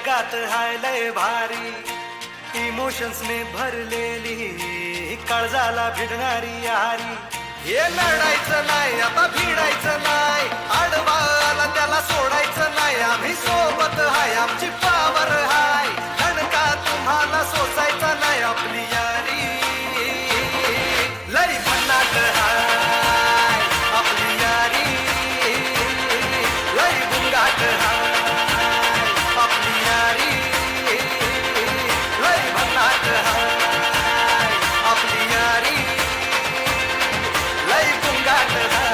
जगात हाय लय भारी, इमोशन्स ने भरलेली काळजाला भिडणारी यारी. हे लढायचं नाही आता भिडायचं नाही, आडवा आला त्याला सोडायचं नाही. आम्ही सोबत हाय आमची पावर हाय, धडका तुम्हाला सोसायचा नाही. आपली यारी लई भन्नाट हाय, आपली यारी लई गुंगाट हाय, आपली यारी लई भन्नाट हाय, आपली यारी लई गुंगाट हाय.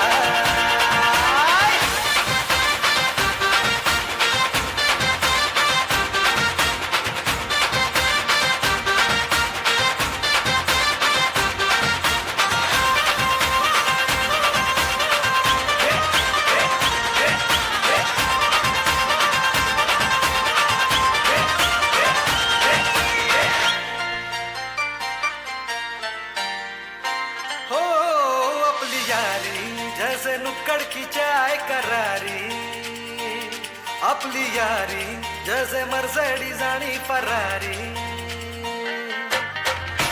हो आपली यारी जैसे नुक्कड़ की चाय करारी, आपली यारी जैसे मर्सिडीज आणि फरारी.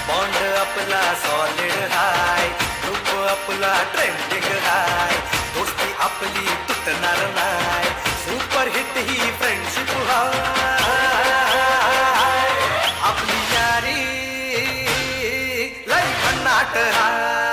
बॉन्ड आपला सॉलिड हाय, ग्रुप आपला ट्रेंडिंग हाय, दोस्ती आपली तुटणार नाय, सुपर हिट ही फ्रेंडशिप हाय. आपली यारी लई भन्नाट हाय.